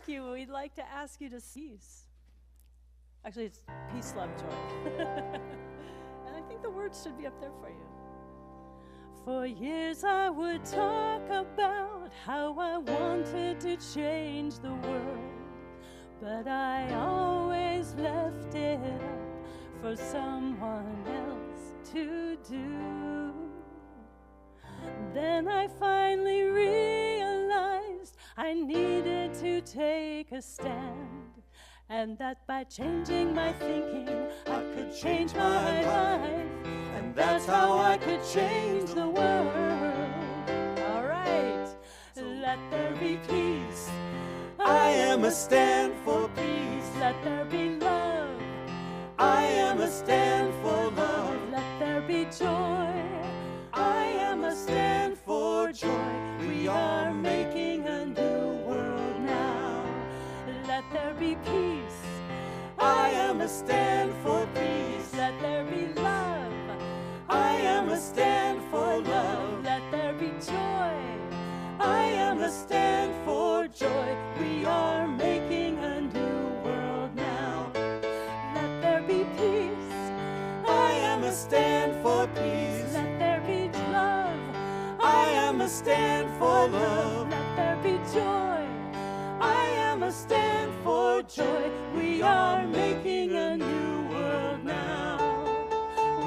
thank you. We'd like to ask you to cease. Actually, it's peace, love, joy. And I think the words should be up there for you. For years I would talk about how I wanted to change the world, but I always left it up for someone else to do. Then I finally realized I needed to take a stand, and that by changing my thinking I could change my life, and that's how I could change the world. All right, let there be peace. I am a stand for peace. Let there be love. I am a stand for love. Let there be joy. I am a stand for joy. We are making a new world now. Let there be peace. I am a stand for peace. Let there be love. I am a stand for love. Let there be joy. I am a stand for joy. We are making a new world now. Let there be peace. I am a stand for peace. Let there be love. I am a stand for love. Let there be joy. I am a stand for joy. We are making a new world now.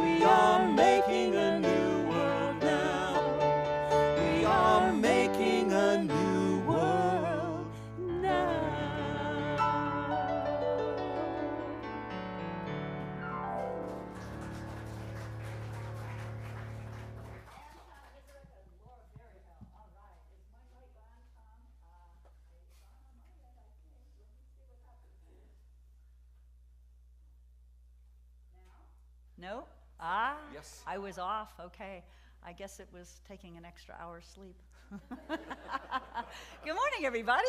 We are making a new world now. We are making a new world now. No? Yes. I was off. Okay. I guess it was taking an extra hour's sleep. Good morning, everybody.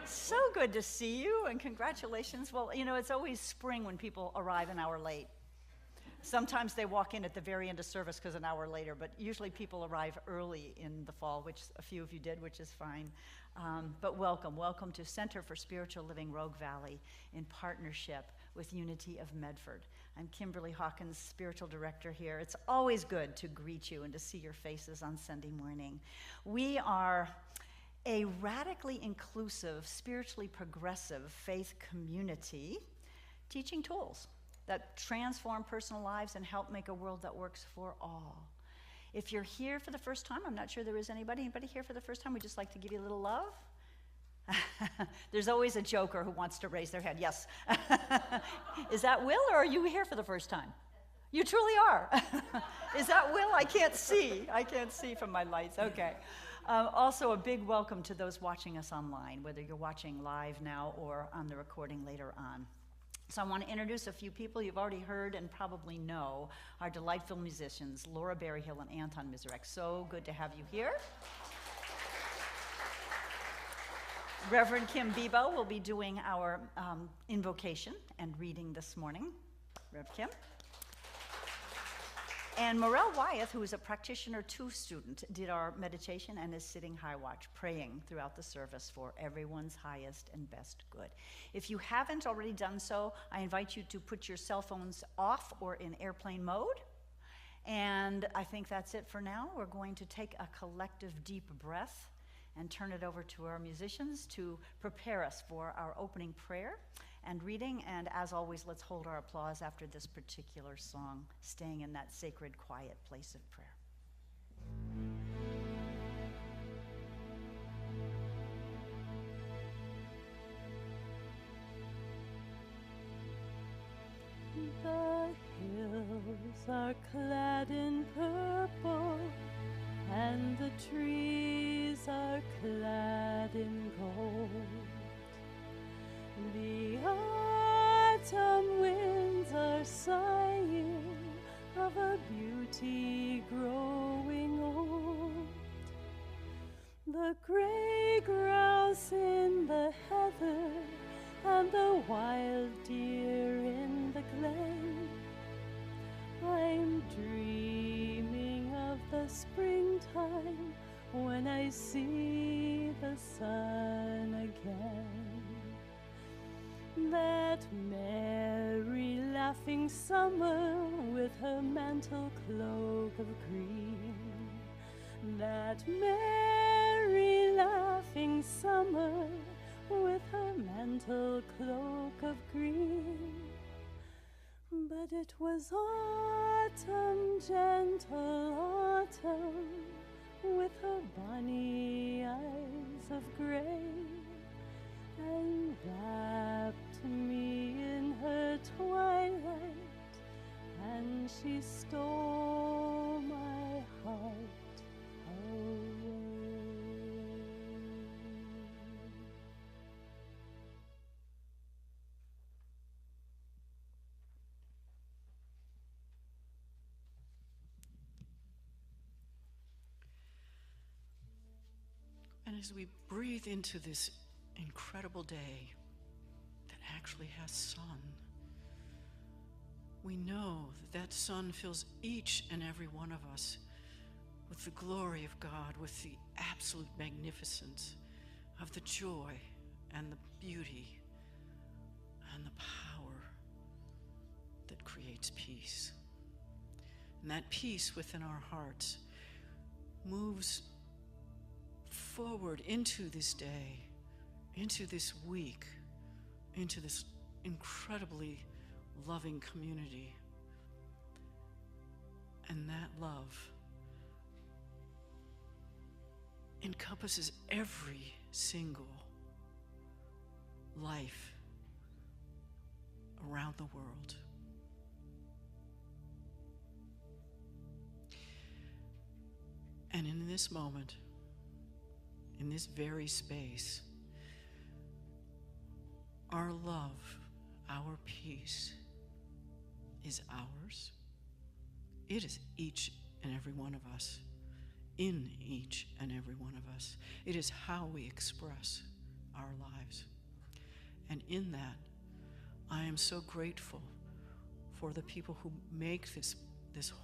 So good to see you, and congratulations. Well, you know, it's always spring when people arrive an hour late. Sometimes they walk in at the very end of service because an hour later, but usually people arrive early in the fall, which a few of you did, which is fine. But welcome to Center for Spiritual Living Rogue Valley in partnership with Unity of Medford. I'm Kimberly Hawkins, Spiritual Director here. It's always good to greet you and to see your faces on Sunday morning. We are a radically inclusive, spiritually progressive faith community teaching tools that transform personal lives and help make a world that works for all. If you're here for the first time, I'm not sure there is anybody here for the first time, we'd just like to give you a little love. There's always a joker who wants to raise their hand. Yes. Is that Will, or are you here for the first time? You truly are. Is that Will? I can't see. I can't see from my lights. Okay. Also, a big welcome to those watching us online, whether you're watching live now or on the recording later on. So I want to introduce a few people you've already heard and probably know, our delightful musicians, Laura Berryhill and Anton Mizurek. So good to have you here. Reverend Kim Bebo will be doing our invocation and reading this morning. Rev Kim. And Morel Wyeth, who is a Practitioner 2 student, did our meditation and is sitting high watch, praying throughout the service for everyone's highest and best good. If you haven't already done so, I invite you to put your cell phones off or in airplane mode. And I think that's it for now. We're going to take a collective deep breath and turn it over to our musicians to prepare us for our opening prayer and reading. And as always, let's hold our applause after this particular song, staying in that sacred, quiet place of prayer. The hills are clad in purple, and the trees are clad in gold. The autumn winds are sighing of a beauty growing old. The gray grouse in the heather and the wild deer in the glen. I'm dreaming of the springtime when I see the the sun again. That merry laughing summer with her mantle cloak of green. That merry laughing summer with her mantle cloak of green. But it was autumn, gentle autumn, with her bonny eyes of gray, and wrapped me in her twilight, and she stole my heart away. And as we breathe into this incredible day that actually has sun, we know that that sun fills each and every one of us with the glory of God, with the absolute magnificence of the joy and the beauty and the power that creates peace. And that peace within our hearts moves forward into this day, into this week, into this incredibly loving community. And that love encompasses every single life around the world. And in this moment, in this very space, our love, our peace is ours. It is each and every one of us, in each and every one of us. It is how we express our lives. And in that, I am so grateful for the people who make this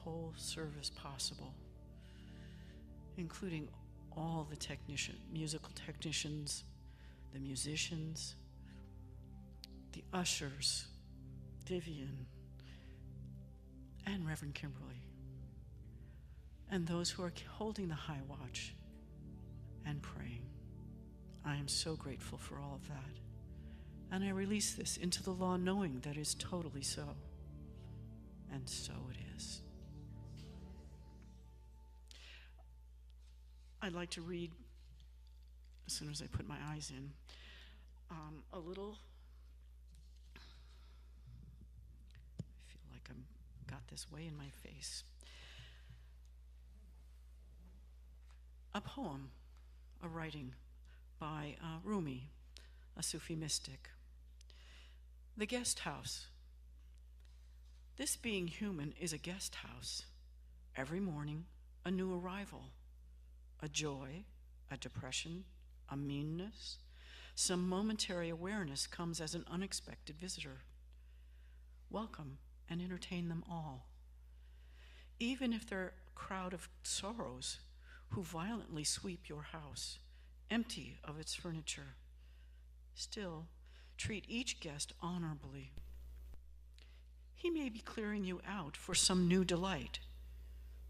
whole service possible, including all the musical technicians, the musicians, the ushers, Vivian, and Reverend Kimberly, and those who are holding the high watch and praying. I am so grateful for all of that. And I release this into the law knowing that is totally so. And so it is. I'd like to read, as soon as I put my eyes in, a little. I feel like I'm got this way in my face. A poem, a writing by Rumi, a Sufi mystic. The guest house. This being human is a guest house. Every morning, a new arrival. A joy, a depression, a meanness, some momentary awareness comes as an unexpected visitor. Welcome and entertain them all. Even if they're a crowd of sorrows who violently sweep your house, empty of its furniture, still treat each guest honorably. He may be clearing you out for some new delight.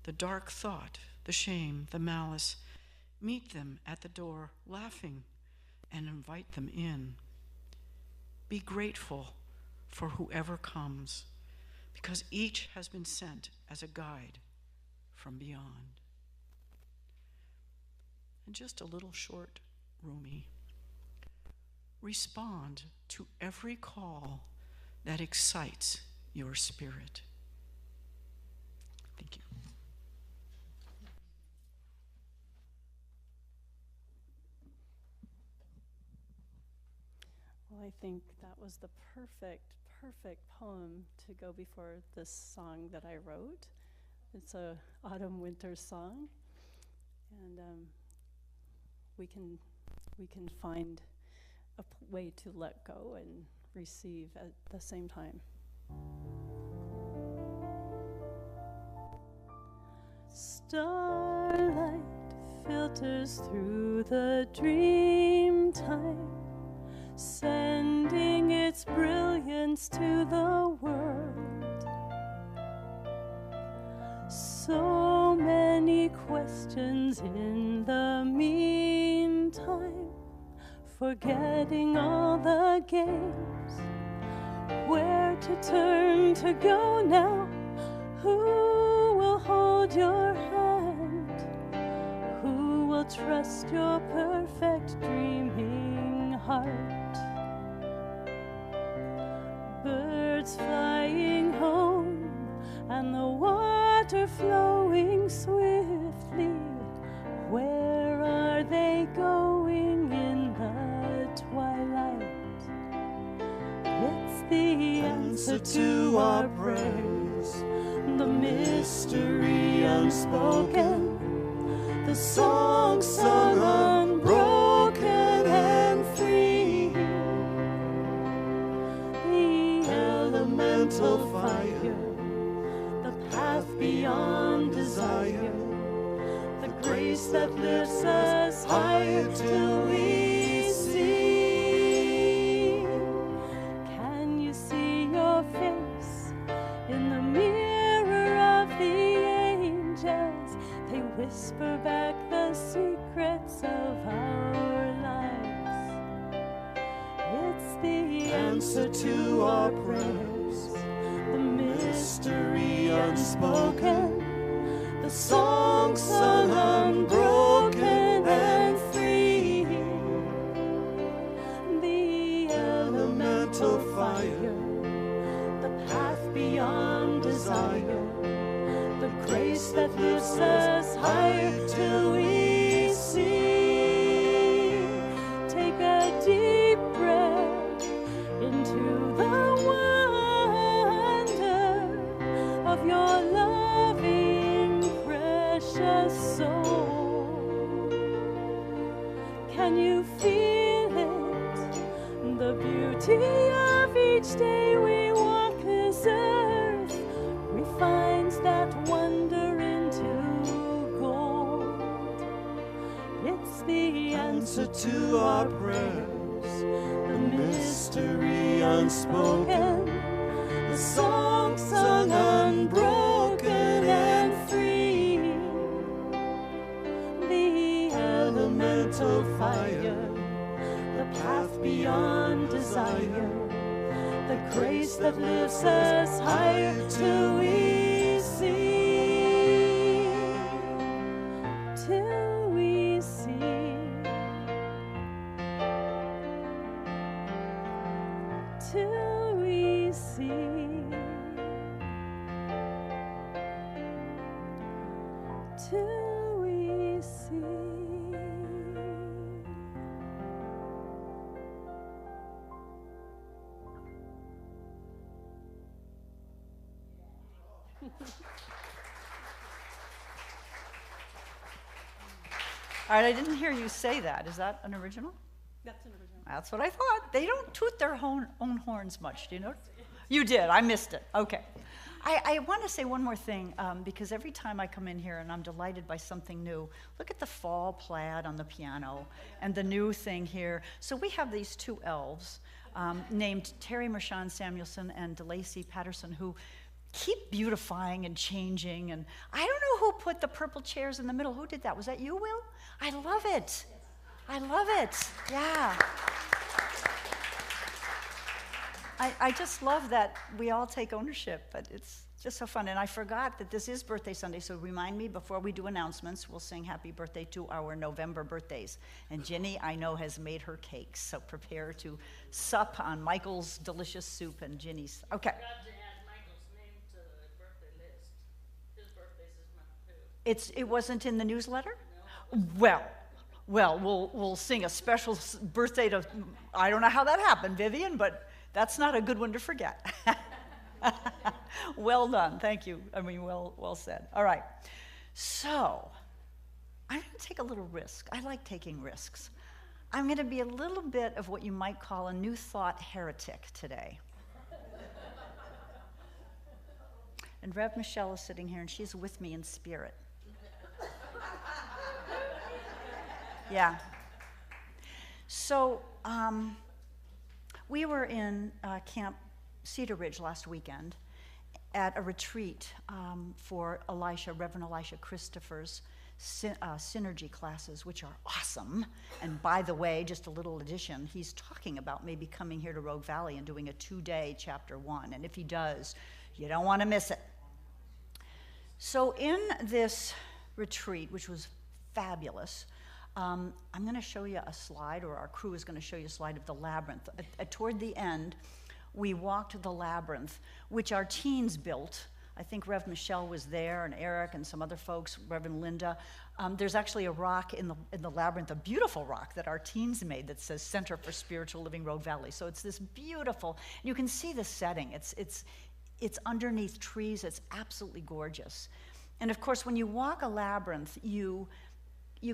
The dark thought, the shame, the malice, meet them at the door laughing and invite them in. Be grateful for whoever comes, because each has been sent as a guide from beyond. And just a little short Rumi. Respond to every call that excites your spirit. Thank you. Well, I think that was the perfect poem to go before this song that I wrote. It's a autumn-winter song, and we can find a way to let go and receive at the same time. Starlight filters through the dream time, sending its brilliance to the world. So many questions in the meantime, forgetting all the games. Where to turn to go now? Who will hold your hand? Who will trust your perfect dreaming heart? Birds flying home and the water flowing swiftly. Where are they going in the twilight? It's the answer to our prayers, the mystery unspoken, the song sung unbroken and free. The elemental fire, the path beyond desire, the grace that lifts us higher till we see. Can you see your face in the mirror of the angels? They whisper back the secrets of our lives. It's the answer to our prayers, the mystery unspoken, the song sung unbroken and free. The elemental fire, the path beyond desire, the grace that lifts us higher till we see. Take a deep breath into the wonder of your loving, precious soul. Can you feel it? The beauty of each day we walk this earth refines that wonder into gold. It's the answer to our prayers, the mystery unspoken, the song sung unbroken and free. The elemental fire, the path beyond desire, the grace that lifts us higher till we see, till we see, till we see, till we see. All right, I didn't hear you say that. Is that an original? That's an original. That's what I thought. They don't toot their own horns much, do you know? You did. I missed it. Okay. I want to say one more thing, because every time I come in here and I'm delighted by something new, look at the fall plaid on the piano and the new thing here. So we have these two elves named Terry Mershon Samuelson and DeLacy Patterson, who keep beautifying and changing. And I don't know who put the purple chairs in the middle. Who did that? Was that you, Will? I love it. I love it. Yeah. I just love that we all take ownership, but it's just so fun. And I forgot that this is Birthday Sunday, so remind me before we do announcements, we'll sing happy birthday to our November birthdays. And Ginny, I know, has made her cakes, so prepare to sup on Michael's delicious soup and Ginny's. Okay. I forgot to add Michael's name to the birthday list. His birthday's this month, too. It wasn't in the newsletter? No. Well, we'll sing a special birthday to, I don't know how that happened, Vivian, but that's not a good one to forget. Well done, thank you. I mean, well said. All right, so I'm gonna take a little risk. I like taking risks. I'm gonna be a little bit of what you might call a New Thought heretic today. And Rev Michelle is sitting here and she's with me in spirit. Yeah. So we were in Camp Cedar Ridge last weekend at a retreat for Reverend Elisha Christopher's synergy classes, which are awesome. And by the way, just a little addition, he's talking about maybe coming here to Rogue Valley and doing a 2-day chapter 1. And if he does, you don't want to miss it. So in this retreat, which was fabulous, I'm going to show you a slide, or our crew is going to show you a slide of the labyrinth. Toward the end, we walked the labyrinth, which our teens built. I think Rev Michelle was there, and Eric, and some other folks, Reverend Linda. There's actually a rock in the labyrinth, a beautiful rock that our teens made that says Center for Spiritual Living Rogue Valley. So it's this beautiful, you can see the setting. It's underneath trees. It's absolutely gorgeous. And of course, when you walk a labyrinth, you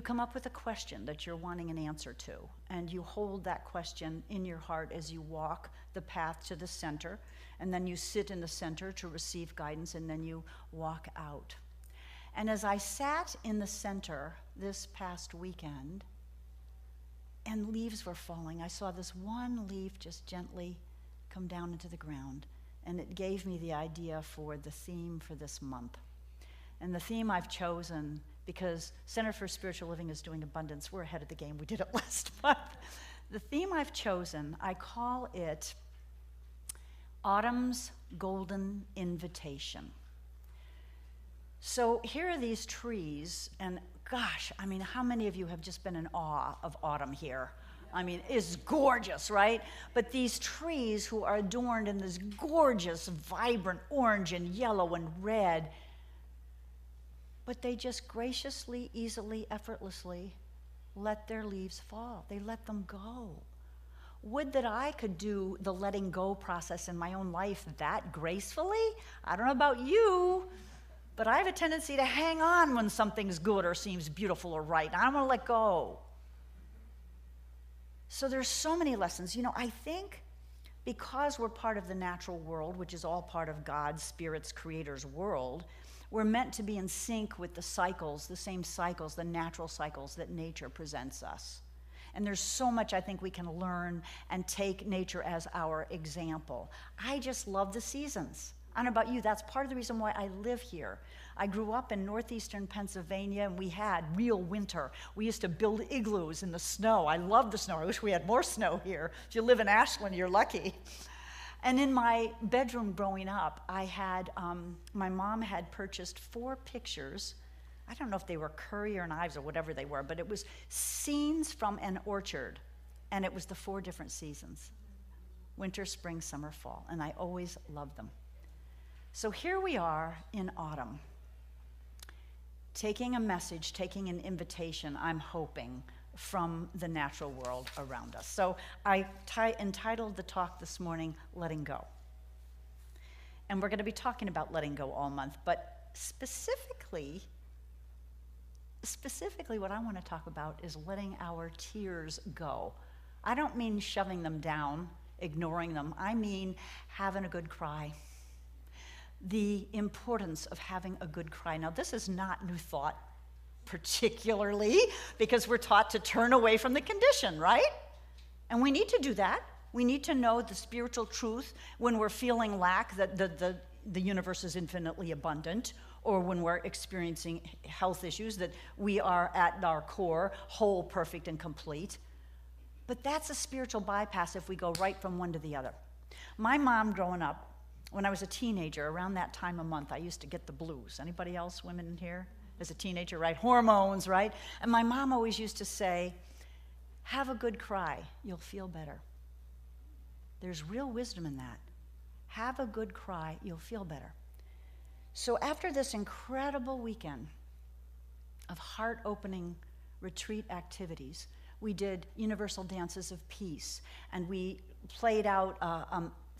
come up with a question that you're wanting an answer to, and you hold that question in your heart as you walk the path to the center, and then you sit in the center to receive guidance, and then you walk out. And as I sat in the center this past weekend, and leaves were falling, I saw this one leaf just gently come down into the ground, and it gave me the idea for the theme for this month. And the theme I've chosen, because Center for Spiritual Living is doing abundance, we're ahead of the game, we did it last month. The theme I've chosen, I call it Autumn's Golden Invitation. So here are these trees, and gosh, I mean, how many of you have just been in awe of autumn here? I mean, it's gorgeous, right? But these trees who are adorned in this gorgeous, vibrant orange and yellow and red, but they just graciously, easily, effortlessly let their leaves fall. They let them go. Would that I could do the letting go process in my own life that gracefully? I don't know about you, but I have a tendency to hang on when something's good or seems beautiful or right. I don't want to let go. So there's so many lessons. You know, I think because we're part of the natural world, which is all part of God's, Spirit's, Creator's world, we're meant to be in sync with the cycles, the same cycles, the natural cycles that nature presents us. And there's so much I think we can learn and take nature as our example. I just love the seasons. I don't know about you, that's part of the reason why I live here. I grew up in northeastern Pennsylvania, and we had real winter. We used to build igloos in the snow. I love the snow. I wish we had more snow here. If you live in Ashland, you're lucky. And in my bedroom growing up, I had, my mom had purchased 4 pictures. I don't know if they were Currier and Ives or whatever they were, but it was scenes from an orchard, and it was the 4 different seasons: winter, spring, summer, fall, and I always loved them. So here we are in autumn, taking a message, taking an invitation, I'm hoping, from the natural world around us. So I entitled the talk this morning, Letting Go. And we're going to be talking about letting go all month, but specifically what I want to talk about is letting our tears go. I don't mean shoving them down, ignoring them. I mean having a good cry. The importance of having a good cry. Now, this is not New Thought particularly, because we're taught to turn away from the condition, right? And we need to do that. We need to know the spiritual truth when we're feeling lack, that the universe is infinitely abundant, or when we're experiencing health issues, that we are at our core whole, perfect, and complete. But that's a spiritual bypass if we go right from one to the other. My mom, growing up, when I was a teenager, around that time of month, I used to get the blues. Anybody else, women in here? As a teenager, right? Hormones, right? And my mom always used to say, have a good cry, you'll feel better. There's real wisdom in that. Have a good cry, you'll feel better. So after this incredible weekend of heart-opening retreat activities, we did Universal Dances of Peace, and we played out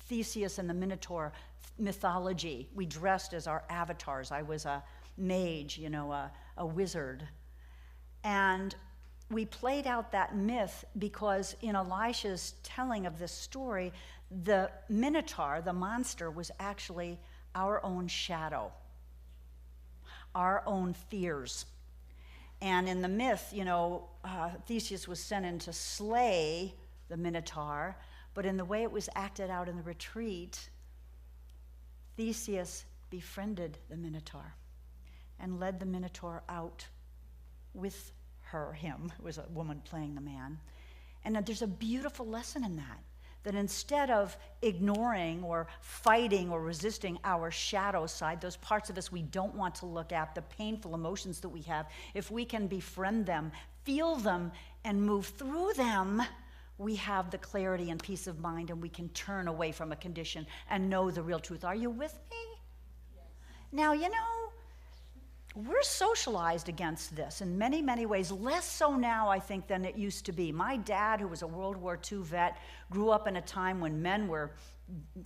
Theseus and the Minotaur mythology. We dressed as our avatars. I was a mage, a wizard. And we played out that myth because in Elisha's telling of this story, the Minotaur, the monster, was actually our own shadow, our own fears. And in the myth, Theseus was sent in to slay the Minotaur, but in the way it was acted out in the retreat, Theseus befriended the Minotaur and led the Minotaur out with him. It was a woman playing the man. And there's a beautiful lesson in that instead of ignoring or fighting or resisting our shadow side, those parts of us we don't want to look at, the painful emotions that we have, if we can befriend them, feel them, and move through them, we have the clarity and peace of mind, and we can turn away from a condition and know the real truth. Are you with me? Yes. Now, we're socialized against this in many, many ways, less so now, I think, than it used to be. My dad, who was a World War II vet, grew up in a time when men were,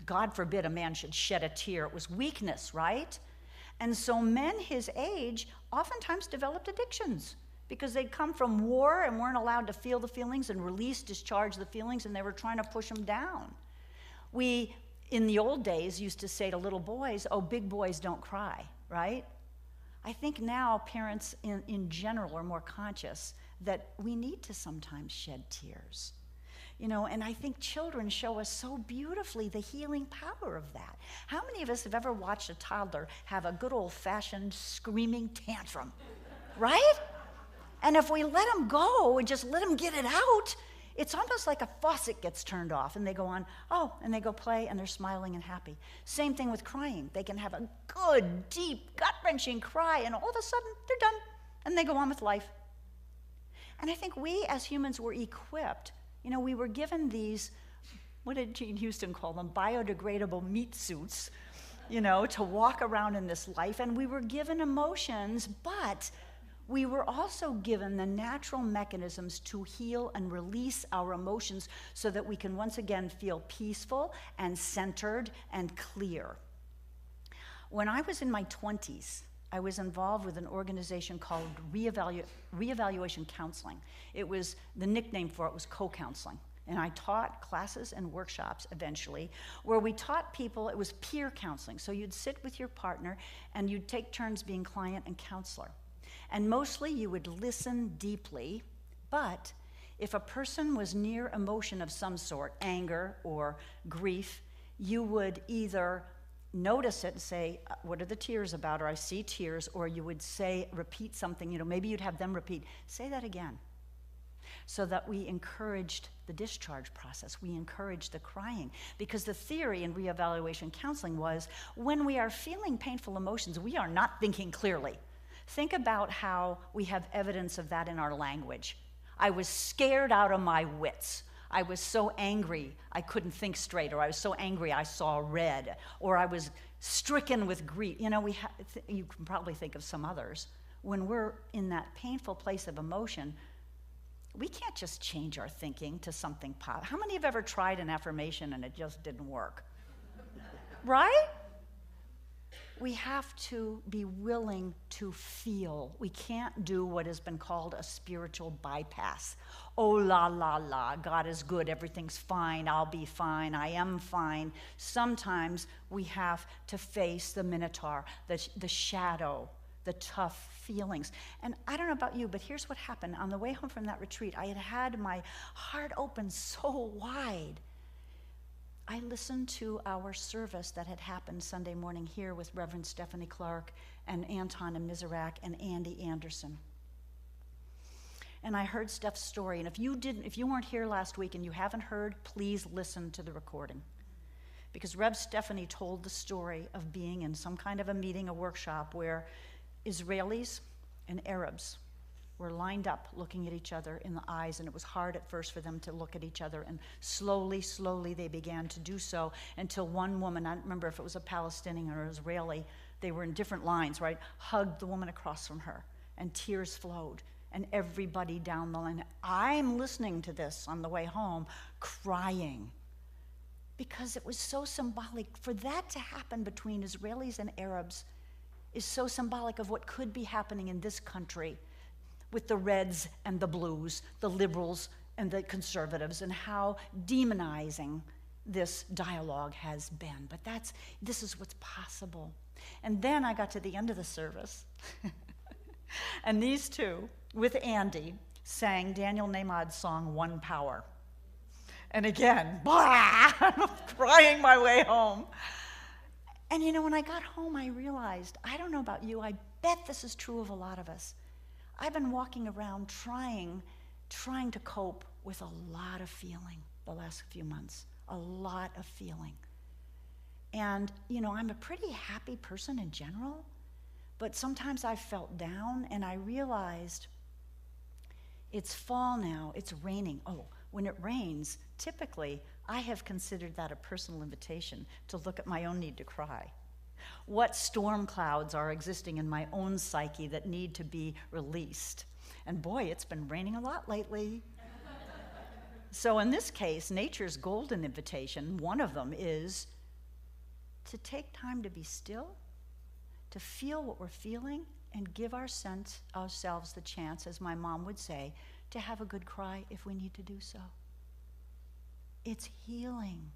God forbid a man should shed a tear. It was weakness, right? And so men his age oftentimes developed addictions because they'd come from war and weren't allowed to feel the feelings and discharge the feelings, and they were trying to push them down. We, in the old days, used to say to little boys, oh, big boys don't cry, right? I think now parents in general are more conscious that we need to sometimes shed tears. And I think children show us so beautifully the healing power of that. How many of us have ever watched a toddler have a good old-fashioned screaming tantrum, right? And if we let them go and just let them get it out, it's almost like a faucet gets turned off and they go on, and they go play and they're smiling and happy. Same thing with crying. They can have a good, deep, gut-wrenching cry and all of a sudden they're done and they go on with life. And I think we as humans were equipped. We were given these, what did Gene Houston call them? Biodegradable meat suits, to walk around in this life. And we were given emotions, but we were also given the natural mechanisms to heal and release our emotions so that we can once again feel peaceful and centered and clear. When I was in my 20s, I was involved with an organization called Reevaluation Counseling. The nickname for it was co-counseling. And I taught classes and workshops eventually where we taught people, it was peer counseling. So you'd sit with your partner and you'd take turns being client and counselor. And mostly you would listen deeply, but if a person was near emotion of some sort, anger or grief, you would either notice it and say, what are the tears about? Or I see tears. Or you would repeat something, maybe you'd have them repeat, say that again. So that we encouraged the discharge process. We encouraged the crying. Because the theory in reevaluation counseling was when we are feeling painful emotions, we are not thinking clearly. Think about how we have evidence of that in our language. I was scared out of my wits. I was so angry I couldn't think straight, or I was so angry I saw red, or I was stricken with grief. You can probably think of some others. When we're in that painful place of emotion, we can't just change our thinking to something positive. How many have ever tried an affirmation and it just didn't work? Right? We have to be willing to feel. We can't do what has been called a spiritual bypass. Oh, la, la, la, God is good, everything's fine, I'll be fine, I am fine. Sometimes we have to face the Minotaur, the shadow, the tough feelings. And I don't know about you, but here's what happened. On the way home from that retreat, I had my heart open so wide. I listened to our service that had happened Sunday morning here with Reverend Stephanie Clark and Anton and Mizrak and Andy Anderson. And I heard Steph's story. And if you weren't here last week and you haven't heard, please listen to the recording. Because Rev Stephanie told the story of being in some kind of a meeting, a workshop, where Israelis and Arabs were lined up looking at each other in the eyes, and it was hard at first for them to look at each other, and slowly they began to do so until one woman, I don't remember if it was a Palestinian or Israeli, they were in different lines, right, hugged the woman across from her, and tears flowed, and everybody down the line. I'm listening to this on the way home, crying, because it was so symbolic. For that to happen between Israelis and Arabs is so symbolic of what could be happening in this country with the reds and the blues, the liberals and the conservatives, and how demonizing this dialogue has been. But this is what's possible. And then I got to the end of the service, and these two with Andy, sang Daniel Nahmad's song, One Power. And again, blah, I'm crying my way home. And you know, when I got home, I realized, I don't know about you, I bet this is true of a lot of us. I've been walking around trying to cope with a lot of feeling the last few months, a lot of feeling. And, you know, I'm a pretty happy person in general, but sometimes I felt down, and I realized it's fall now, it's raining. Oh, when it rains, typically, I have considered that a personal invitation to look at my own need to cry. What storm clouds are existing in my own psyche that need to be released? And boy, it's been raining a lot lately. So in this case, nature's golden invitation, one of them is to take time to be still, to feel what we're feeling, and give ourselves the chance, as my mom would say, to have a good cry if we need to do so. It's healing.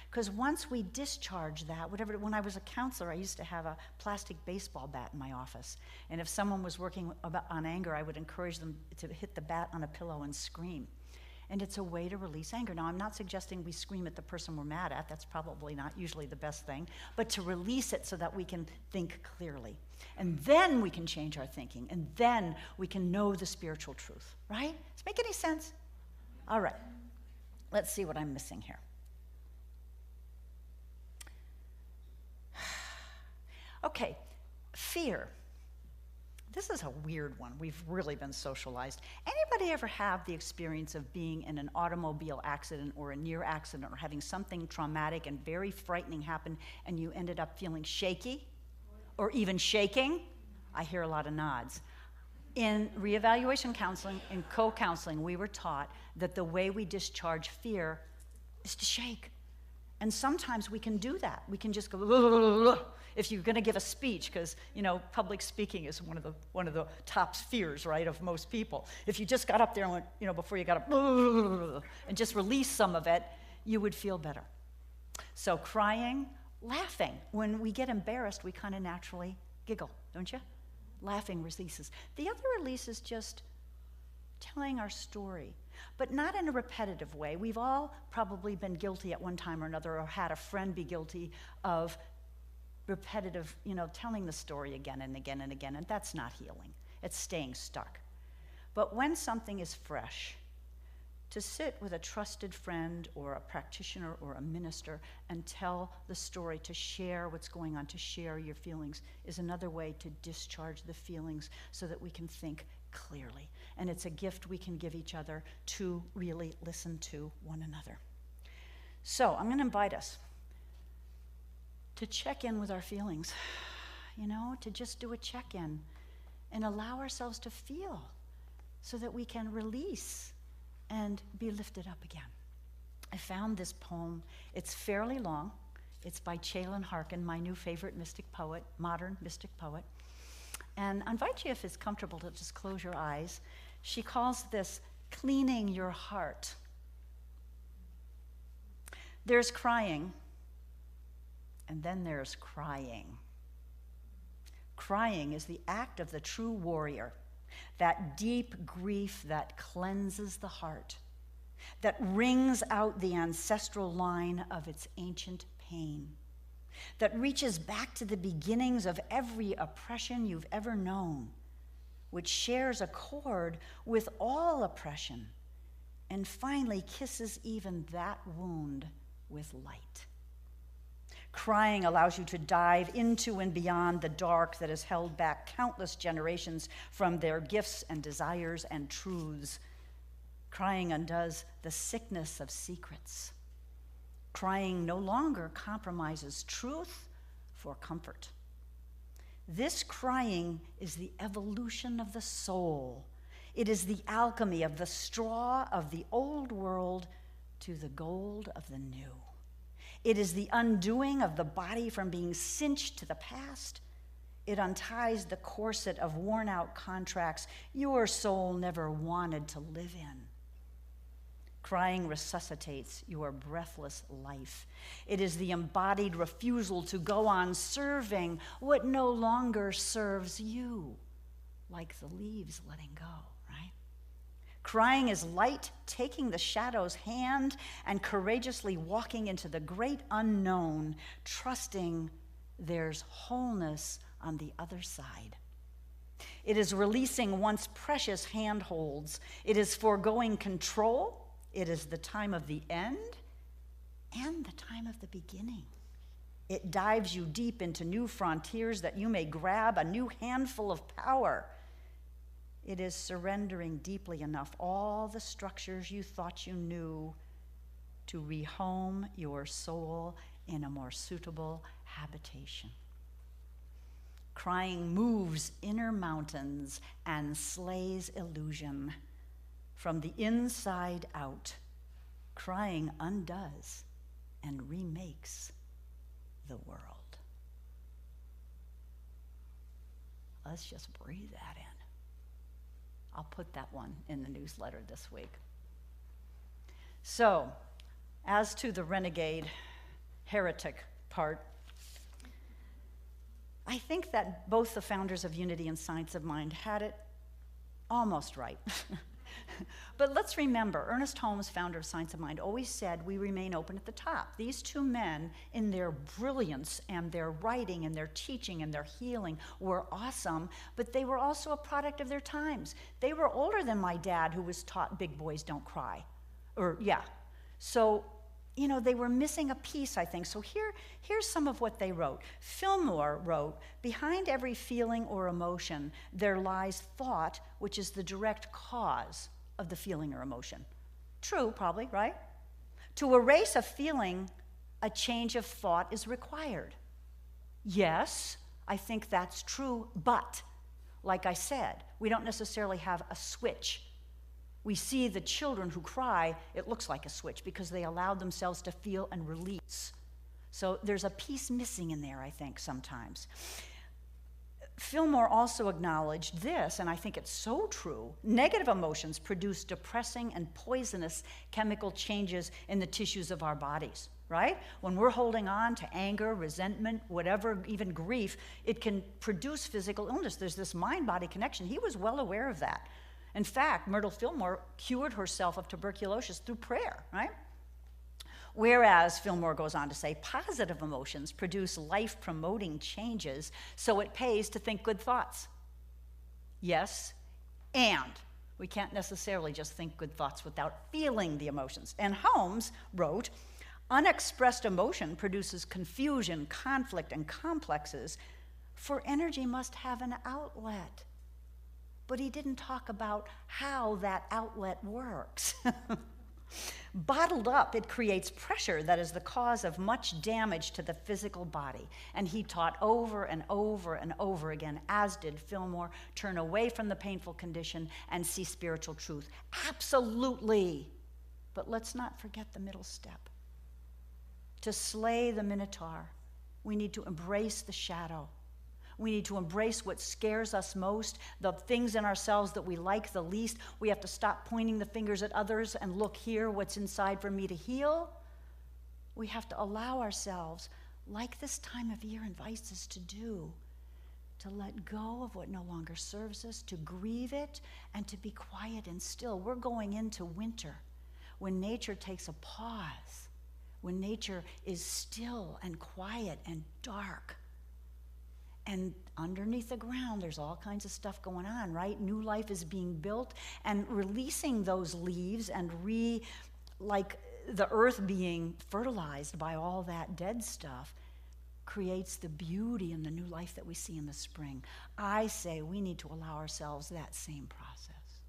Because once we discharge that, when I was a counselor, I used to have a plastic baseball bat in my office. And if someone was working on anger, I would encourage them to hit the bat on a pillow and scream. And it's a way to release anger. Now, I'm not suggesting we scream at the person we're mad at. That's probably not usually the best thing. But to release it so that we can think clearly. And then we can change our thinking. And then we can know the spiritual truth. Right? Does it make any sense? All right. Let's see what I'm missing here. Okay, fear. This is a weird one. We've really been socialized. Anybody ever have the experience of being in an automobile accident or a near accident or having something traumatic and very frightening happen and you ended up feeling shaky or even shaking? I hear a lot of nods. In reevaluation counseling and co-counseling, we were taught that the way we discharge fear is to shake. And sometimes we can do that. We can just go, if you're going to give a speech, because, you know, public speaking is one of the top fears, right, of most people. If you just got up there and went, you know, before you got up, and just release some of it, you would feel better. So crying, laughing. When we get embarrassed, we kind of naturally giggle, don't you? Laughing releases. The other release is just telling our story, but not in a repetitive way. We've all probably been guilty at one time or another, or had a friend be guilty of repetitive, you know, telling the story again and again and again, and that's not healing. It's staying stuck. But when something is fresh, to sit with a trusted friend or a practitioner or a minister and tell the story, to share what's going on, to share your feelings, is another way to discharge the feelings so that we can think clearly. And it's a gift we can give each other to really listen to one another. So I'm going to invite us to check in with our feelings, you know, to just do a check-in and allow ourselves to feel so that we can release and be lifted up again. I found this poem. It's fairly long. It's by Chalon Harkin, my new favorite mystic poet, modern mystic poet. And I invite you, if it's comfortable, to just close your eyes. She calls this cleaning your heart. There's crying, and then there's crying. Crying is the act of the true warrior, that deep grief that cleanses the heart, that wrings out the ancestral line of its ancient pain, that reaches back to the beginnings of every oppression you've ever known, which shares a chord with all oppression, and finally kisses even that wound with light. Crying allows you to dive into and beyond the dark that has held back countless generations from their gifts and desires and truths. Crying undoes the sickness of secrets. Crying no longer compromises truth for comfort. This crying is the evolution of the soul. It is the alchemy of the straw of the old world to the gold of the new. It is the undoing of the body from being cinched to the past. It unties the corset of worn-out contracts your soul never wanted to live in. Crying resuscitates your breathless life. It is the embodied refusal to go on serving what no longer serves you. like the leaves letting go, right? Crying is light taking the shadow's hand and courageously walking into the great unknown, trusting there's wholeness on the other side. It is releasing once precious handholds. It is foregoing control. It is the time of the end and the time of the beginning. It dives you deep into new frontiers that you may grab a new handful of power. It is surrendering deeply enough all the structures you thought you knew to rehome your soul in a more suitable habitation. Crying moves inner mountains and slays illusion. From the inside out, crying undoes and remakes the world. Let's just breathe that in. I'll put that one in the newsletter this week. So, as to the renegade, heretic part, I think that both the founders of Unity and Science of Mind had it almost right. But let's remember, Ernest Holmes, founder of Science of Mind, always said we remain open at the top. These two men, in their brilliance and their writing and their teaching and their healing, were awesome, but they were also a product of their times. They were older than my dad, who was taught big boys don't cry. So, they were missing a piece, I think. So here's some of what they wrote. Fillmore wrote, behind every feeling or emotion, there lies thought, which is the direct cause of the feeling or emotion. True, probably, right? To erase a feeling, a change of thought is required. Yes, I think that's true, but, like I said, we don't necessarily have a switch. We see the children who cry, it looks like a switch because they allowed themselves to feel and release. So there's a piece missing in there, I think, sometimes. Fillmore also acknowledged this, and I think it's so true. Negative emotions produce depressing and poisonous chemical changes in the tissues of our bodies, right? When we're holding on to anger, resentment, whatever, even grief, it can produce physical illness. There's this mind-body connection. He was well aware of that. In fact, Myrtle Fillmore cured herself of tuberculosis through prayer, right? Whereas, Fillmore goes on to say, positive emotions produce life-promoting changes, so it pays to think good thoughts. Yes, and we can't necessarily just think good thoughts without feeling the emotions. And Holmes wrote, unexpressed emotion produces confusion, conflict, and complexes, for energy must have an outlet. But he didn't talk about how that outlet works. Bottled up, it creates pressure that is the cause of much damage to the physical body. And he taught over and over and over again, as did Fillmore, turn away from the painful condition and see spiritual truth. Absolutely. But let's not forget the middle step. To slay the Minotaur, we need to embrace the shadow. We need to embrace what scares us most, the things in ourselves that we like the least. We have to stop pointing the fingers at others and look here, what's inside for me to heal. We have to allow ourselves, like this time of year invites us to do, to let go of what no longer serves us, to grieve it, and to be quiet and still. We're going into winter, when nature takes a pause, when nature is still and quiet and dark. And underneath the ground, there's all kinds of stuff going on, right? New life is being built, and releasing those leaves and like the earth being fertilized by all that dead stuff creates the beauty and the new life that we see in the spring. I say we need to allow ourselves that same process.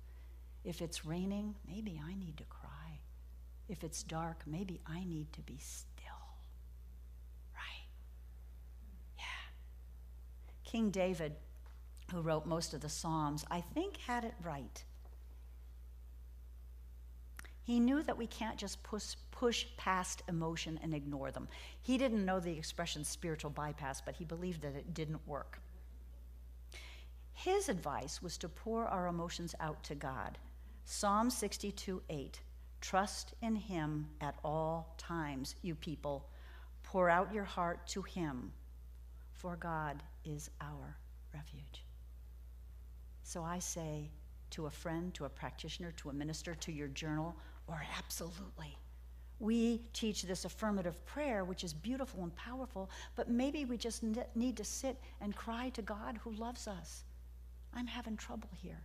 If it's raining, maybe I need to cry. If it's dark, maybe I need to be still. King David, who wrote most of the Psalms, I think had it right. He knew that we can't just push past emotion and ignore them. He didn't know the expression spiritual bypass, but he believed that it didn't work. His advice was to pour our emotions out to God. Psalm 62:8, trust in him at all times, you people. Pour out your heart to him, for God is our refuge. So I say to a friend, to a practitioner, to a minister, to your journal, or absolutely. We teach this affirmative prayer, which is beautiful and powerful, but maybe we just need to sit and cry to God who loves us. I'm having trouble here.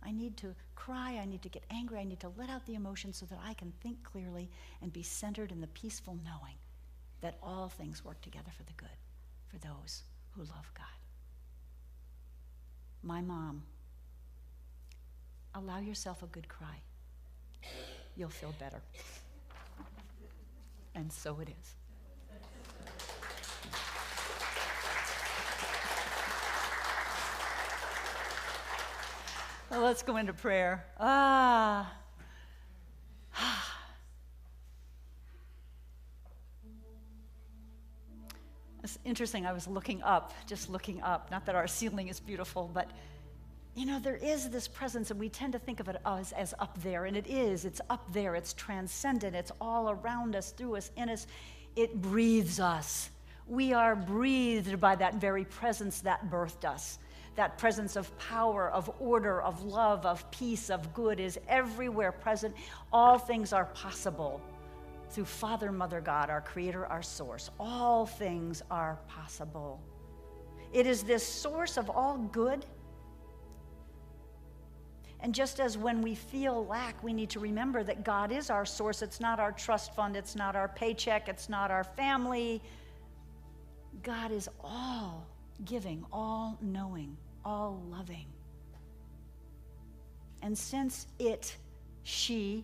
I need to cry, I need to get angry, I need to let out the emotions so that I can think clearly and be centered in the peaceful knowing that all things work together for the good, for those who love God. My mom, allow yourself a good cry. You'll feel better. And so it is. Well, let's go into prayer. It's interesting, I was looking up, not that our ceiling is beautiful, but you know, there is this presence, and we tend to think of it as up there, and it's up there, it's transcendent, it's all around us, through us, in us. It breathes us. We are breathed by that very presence that birthed us. That presence of power, of order, of love, of peace, of good is everywhere present. All things are possible through Father, Mother, God, our Creator, our source. All things are possible. It is this source of all good. And just as when we feel lack, we need to remember that God is our source. It's not our trust fund. It's not our paycheck. It's not our family. God is all giving, all knowing, all loving. And since he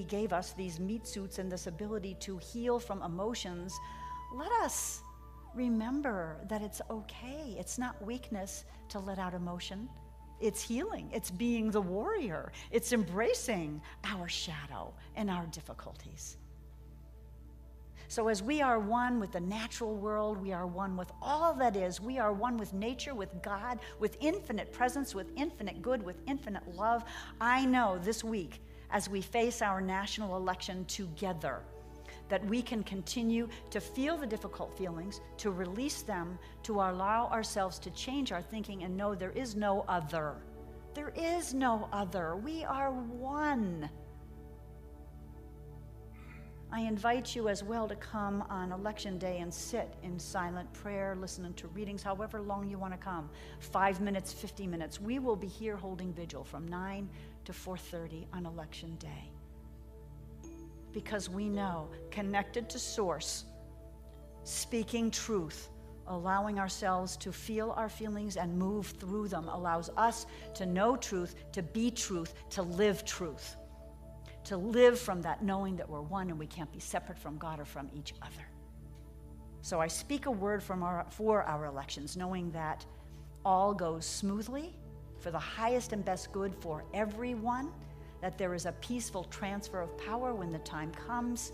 gave us these meat suits and this ability to heal from emotions, let us remember that it's okay. It's not weakness to let out emotion. It's healing. It's being the warrior. It's embracing our shadow and our difficulties. So as we are one with the natural world, we are one with all that is. We are one with nature, with God, with infinite presence, with infinite good, with infinite love. I know this week, as we face our national election together, that we can continue to feel the difficult feelings, to release them, to allow ourselves to change our thinking and know there is no other. There is no other. We are one. I invite you as well to come on Election Day and sit in silent prayer, listening to readings, however long you want to come. 5 minutes, 50 minutes. We will be here holding vigil from 9 to 4:30 on Election Day. Because we know, connected to source, speaking truth, allowing ourselves to feel our feelings and move through them allows us to know truth, to be truth, to live truth. To live from that knowing that we're one and we can't be separate from God or from each other. So I speak a word for our elections, knowing that all goes smoothly for the highest and best good for everyone, that there is a peaceful transfer of power when the time comes,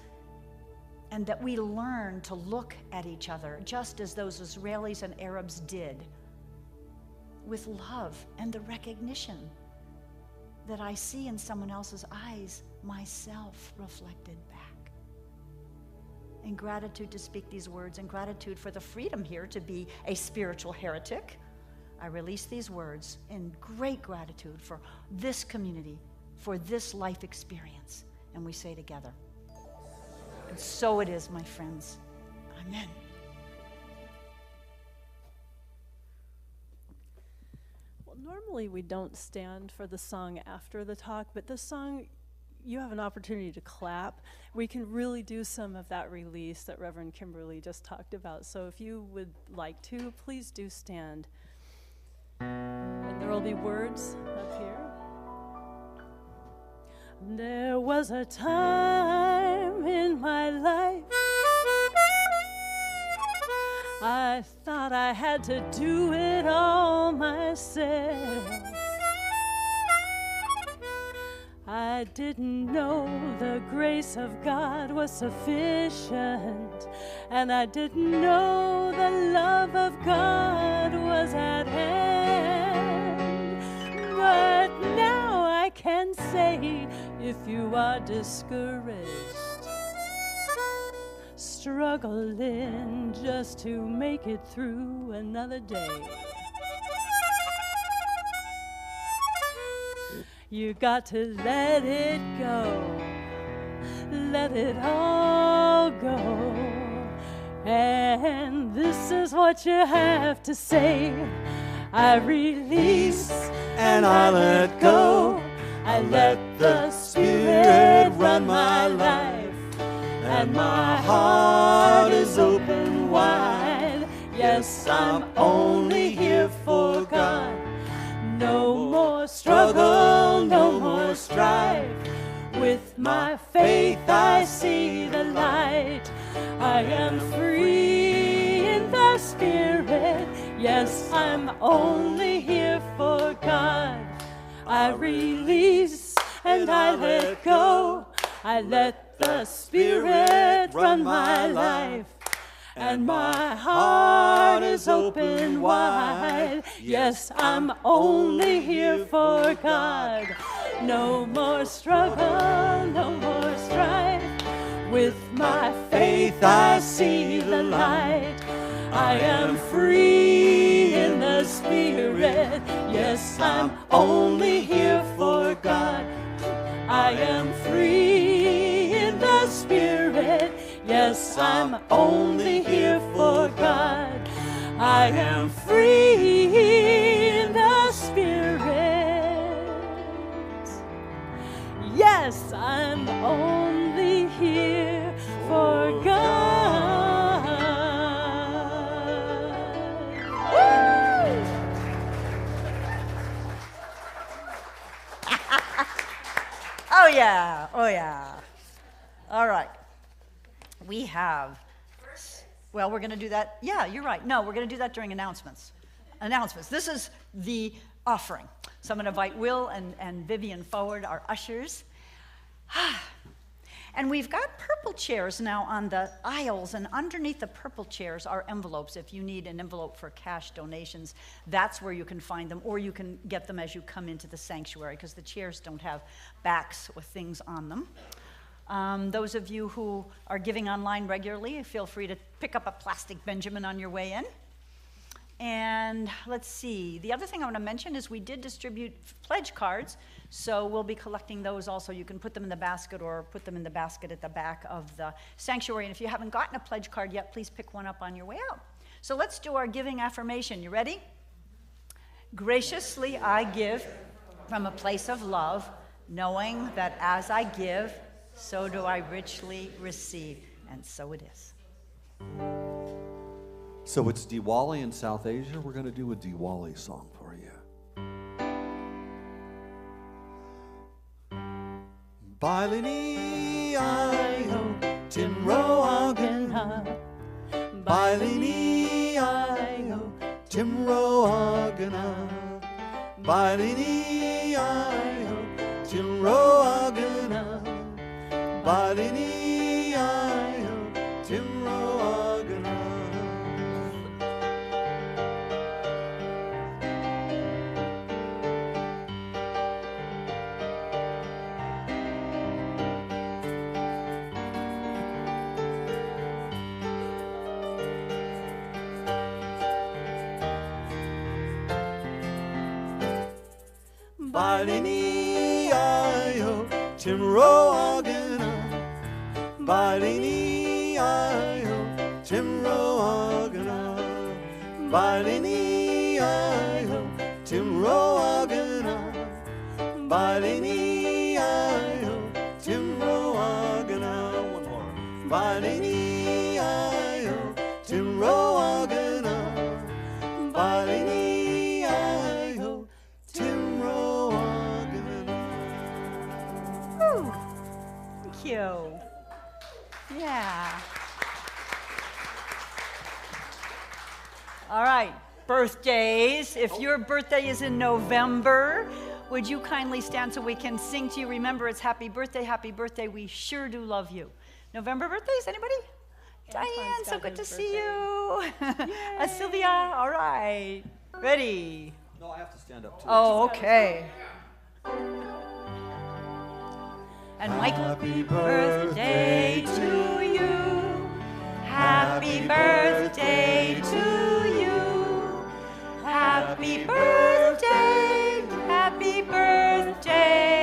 and that we learn to look at each other just as those Israelis and Arabs did, with love and the recognition that I see in someone else's eyes myself reflected back. In gratitude to speak these words, and gratitude for the freedom here to be a spiritual heretic, I release these words in great gratitude for this community, for this life experience. And we say together, and so it is, my friends. Amen. Well, normally we don't stand for the song after the talk, but this song, you have an opportunity to clap. We can really do some of that release that Reverend Kimberly just talked about. So if you would like to, please do stand. And there will be words up here. There was a time in my life I thought I had to do it all myself. I didn't know the grace of God was sufficient, and I didn't know the love of God was at hand. But now I can say, if you are discouraged, struggling just to make it through another day, You got to let it go. Let it all go. And this is what you have to say. I release and I let go. I let the Spirit run my life, and my heart is open wide. Yes, I'm only here for God. No more struggle, no more strife. With my faith I see the light. I am free in the Spirit. Yes, I'm only here for God. I release and I let go. I let the Spirit run my life, and my heart is open wide. Yes, I'm only here for God. No more struggle, no more strife. With my faith I see the light. I am free in the Spirit. Yes, I'm only here for God. I am free in the Spirit. Yes, I'm only here for God. I am free in the Spirit. Yes, I'm only here for God. Woo! Oh, yeah. Oh, yeah. All right. We have, well, we're going to do that. Yeah, you're right. No, we're going to do that during announcements. Announcements. This is the offering. So I'm going to invite Will and Vivian forward, our ushers. And we've got purple chairs now on the aisles, and underneath the purple chairs are envelopes. If you need an envelope for cash donations, that's where you can find them, or you can get them as you come into the sanctuary, because the chairs don't have backs with things on them. Those of you who are giving online regularly, feel free to pick up a plastic Benjamin on your way in. And let's see, the other thing I want to mention is we did distribute pledge cards, so we'll be collecting those also. You can put them in the basket or put them in the basket at the back of the sanctuary. And if you haven't gotten a pledge card yet, please pick one up on your way out. So let's do our giving affirmation. You ready? Graciously I give from a place of love, knowing that as I give, so do I richly receive. And so it is. So it's Diwali in South Asia. We're going to do a Diwali song for you. Bailini ayo timro agana. Bailini ayo timro agana. Bailini ayo timro agana. Bailini ayo timro agana. Bailini ayo timro agana. Bailini ayo timro agana. Bailini ayo timro agana. Bailini ayo timro agana. One more. Bailini ayo timro agana. Bailini ayo timro agana. Woo. Thank you. Yeah. All right, birthdays. If your birthday is in November, would you kindly stand so we can sing to you? Remember, it's happy birthday, we sure do love you. November birthdays, anybody? Diane, so good to see you. Sylvia, all right. Ready? No, I have to stand up too. Oh, okay. And Michael, Happy birthday to you. Happy birthday to you. Happy birthday, happy birthday.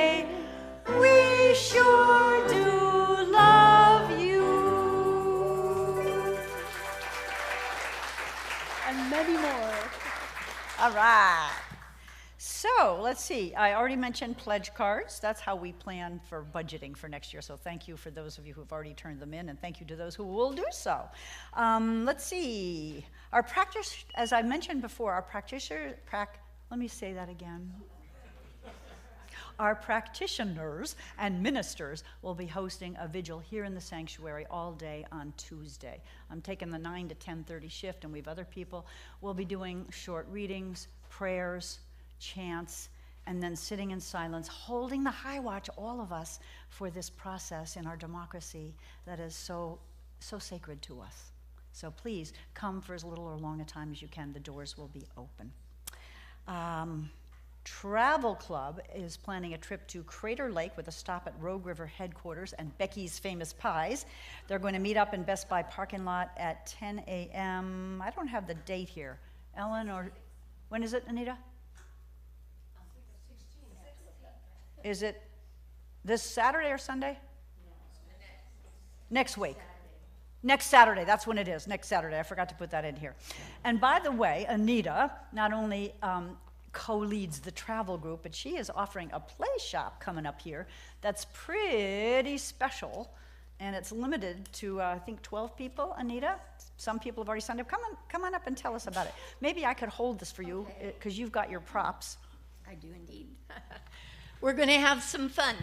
So let's see. I already mentioned pledge cards. That's how we plan for budgeting for next year. So thank you for those of you who've already turned them in, and thank you to those who will do so. Let's see. Our practice, as I mentioned before, our practitioners, let me say that again. Our practitioners and ministers will be hosting a vigil here in the sanctuary all day on Tuesday. I'm taking the 9 to 10:30 shift, and we have other people. We'll be doing short readings, prayers, chants, and then sitting in silence, holding the high watch, all of us, for this process in our democracy that is so sacred to us. So please come for as little or long a time as you can. The doors will be open. Travel Club is planning a trip to Crater Lake with a stop at Rogue River headquarters and Becky's Famous Pies. They're going to meet up in Best Buy parking lot at 10 a.m. I don't have the date here. Ellen, or when is it, Anita? Is it this Saturday or Sunday? Next week. Next Saturday, that's when it is, next Saturday. I forgot to put that in here. And by the way, Anita not only co-leads the travel group, but she is offering a play shop coming up here that's pretty special, and it's limited to, I think, 12 people, Anita. Some people have already signed up. Come on up and tell us about it. Maybe I could hold this for you, because you've got your props. I do indeed. We're going to have some fun.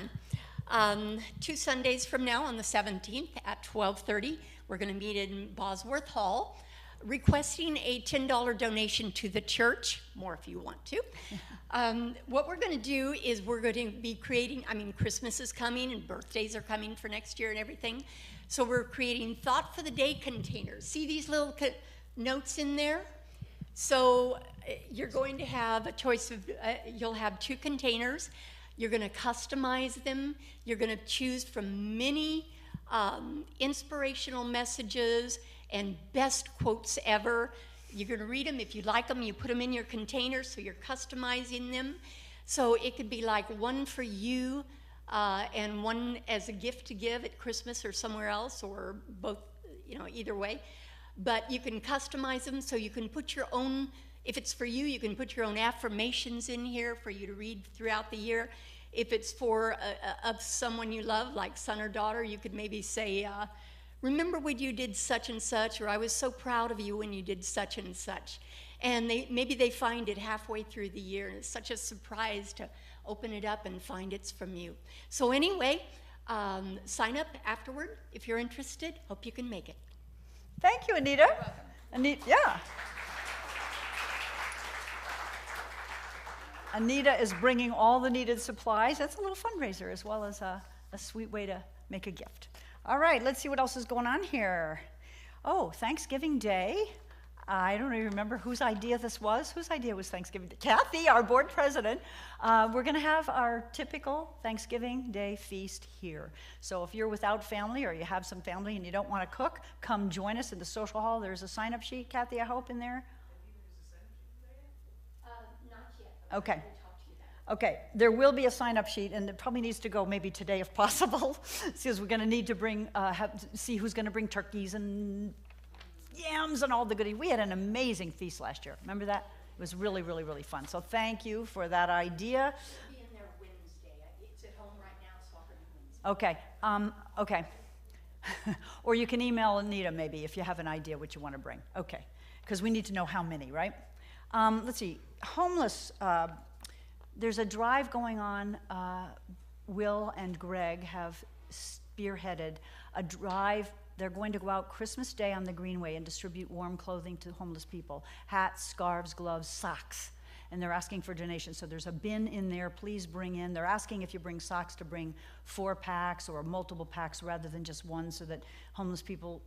2 Sundays from now, on the 17th at 12:30, we're going to meet in Bosworth Hall, requesting a $10 donation to the church, more if you want to. What we're going to do is we're going to be creating, Christmas is coming and birthdays are coming for next year and everything. So we're creating Thought for the Day containers. See these little notes in there? So you're going to have a choice of, you'll have 2 containers. You're going to customize them. You're going to choose from many inspirational messages and best quotes ever. You're going to read them. If you like them, you put them in your container, so you're customizing them. So it could be like one for you and one as a gift to give at Christmas or somewhere else, or both, either way. But you can customize them, so you can put your own, if it's for you, you can put your own affirmations in here for you to read throughout the year. If it's for of someone you love, like son or daughter, you could maybe say, remember when you did such and such, or I was so proud of you when you did such and such. And maybe they find it halfway through the year, and it's such a surprise to open it up and find it's from you. So anyway, sign up afterward if you're interested. Hope you can make it. Thank you, Anita. You're welcome. Anita, yeah. Anita is bringing all the needed supplies. That's a little fundraiser, as well as a sweet way to make a gift. All right, let's see what else is going on here. Oh, Thanksgiving Day. I don't even remember whose idea this was. Whose idea was Thanksgiving Day? Kathy, our board president. We're going to have our typical Thanksgiving Day feast here. So if you're without family, or you have some family and you don't want to cook, come join us in the social hall. There's a sign-up sheet, Kathy, I hope, in there. Not yet. Okay. Okay, there will be a sign-up sheet, and it probably needs to go maybe today if possible, because we're going to need to bring, see who's going to bring turkeys and yams and all the goodies. We had an amazing feast last year. Remember that? It was really, really, really fun. So thank you for that idea. It'll be in there Wednesday. It's at home right now, so I'll bring it Wednesday. Okay, okay. Or you can email Anita maybe if you have an idea what you want to bring. Okay, because we need to know how many, right? Let's see, homeless, there's a drive going on. Will and Greg have spearheaded a drive. They're going to go out Christmas Day on the Greenway and distribute warm clothing to homeless people. Hats, scarves, gloves, socks. And they're asking for donations. So there's a bin in there. Please bring in. They're asking if you bring socks to bring 4 packs or multiple packs rather than just one, so that homeless people,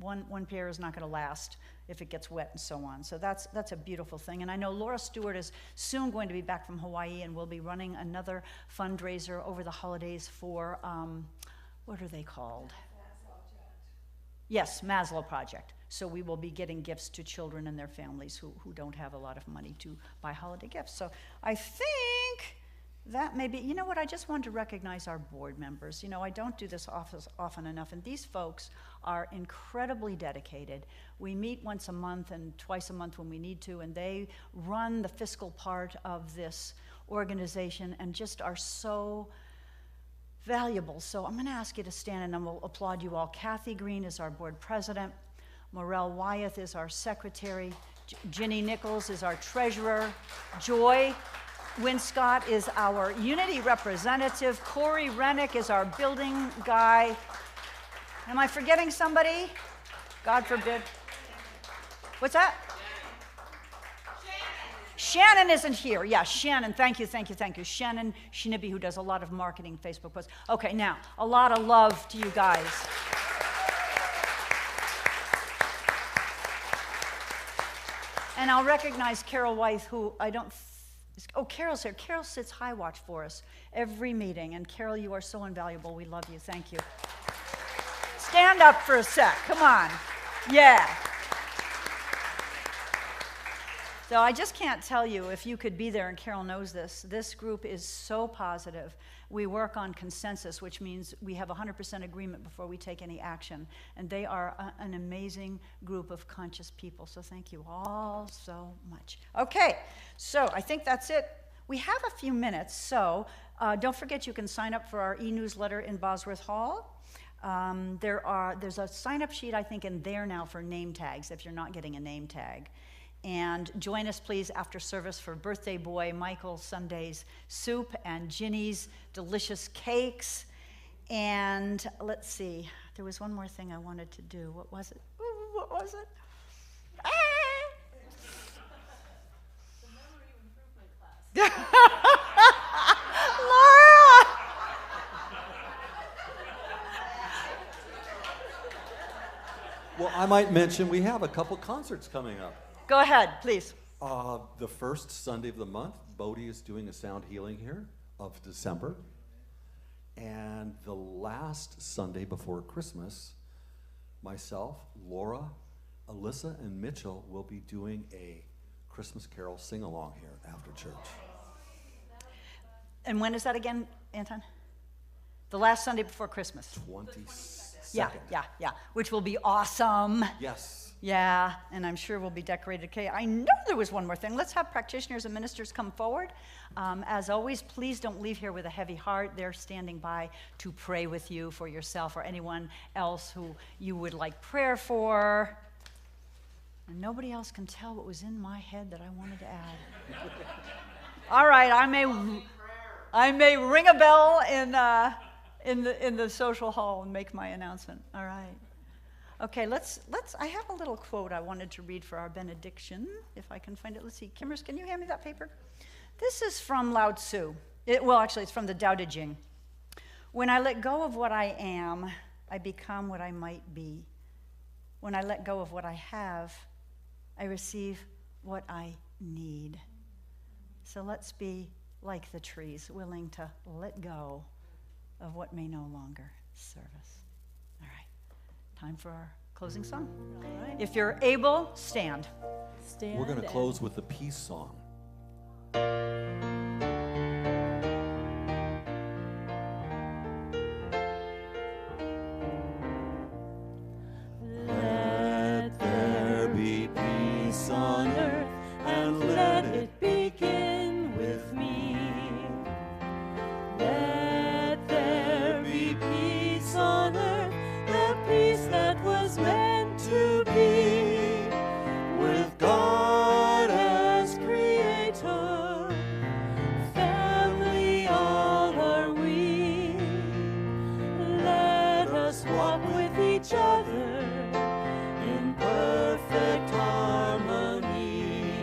one pair is not going to last if it gets wet and so on. So that's a beautiful thing. And I know Laura Stewart is soon going to be back from Hawaii, and we'll be running another fundraiser over the holidays for, what are they called? Yes, Maslow Project. So we will be getting gifts to children and their families who don't have a lot of money to buy holiday gifts. So I think that may be, you know what, I just wanted to recognize our board members. You know, I don't do this often enough, and these folks are incredibly dedicated. We meet once a month and twice a month when we need to, and they run the fiscal part of this organization and just are so valuable. So I'm going to ask you to stand, and I will applaud you all. Kathy Green is our board president. Morel Wyeth is our secretary. Ginny Nichols is our treasurer. Joy Winscott is our Unity representative. Corey Rennick is our building guy. Am I forgetting somebody? God forbid. What's that? Shannon isn't here. Yeah, Shannon. Thank you. Shannon Shinibi, who does a lot of marketing Facebook posts. Okay, now, a lot of love to you guys. And I'll recognize Carol Wythe, who I don't... Oh, Carol's here. Carol sits high watch for us every meeting. And Carol, you are so invaluable. We love you. Thank you. Stand up for a sec. Come on. Yeah. So I just can't tell you, if you could be there, and Carol knows this, this group is so positive. We work on consensus, which means we have 100% agreement before we take any action. And they are an amazing group of conscious people. So thank you all so much. Okay, so I think that's it. We have a few minutes, so don't forget you can sign up for our e-newsletter in Bosworth Hall. There's a sign-up sheet, I think, in there now for name tags, if you're not getting a name tag. And join us, please, after service for Birthday Boy Michael Sunday's soup and Ginny's delicious cakes. And let's see, there was one more thing I wanted to do. What was it? Ooh, what was it? Ah! The memory improvement class. Laura! Well, I might mention we have a couple concerts coming up. Go ahead, please. The first Sunday of the month, Bodie is doing a sound healing here of December. And the last Sunday before Christmas, myself, Laura, Alyssa, and Mitchell will be doing a Christmas Carol sing-along here after church. And when is that again, Anton? The last Sunday before Christmas. 22nd. Yeah, which will be awesome. Yes. Yeah, and I'm sure we'll be decorated. Okay, I know there was one more thing. Let's have practitioners and ministers come forward. As always, please don't leave here with a heavy heart. They're standing by to pray with you, for yourself, or anyone else who you would like prayer for. And nobody else can tell what was in my head that I wanted to add. All right, I may ring a bell in the social hall and make my announcement. All right. Okay, I have a little quote I wanted to read for our benediction, if I can find it. Let's see. Kimmers, can you hand me that paper? This is from Lao Tzu. Actually, it's from the Tao Te Ching. When I let go of what I am, I become what I might be. When I let go of what I have, I receive what I need. So let's be like the trees, willing to let go of what may no longer serve us. All right. Time for our closing song. All right. If you're able, stand. Stand. We're going to close with the peace song. Let there be peace on earth, and let it begin with me. Let there be peace on earth, the peace that was meant to be, with God as creator, family all are we. Let us walk with each other in perfect harmony.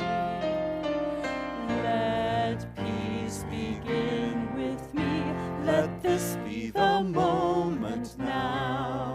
Let peace begin with me. Let this be the moment now.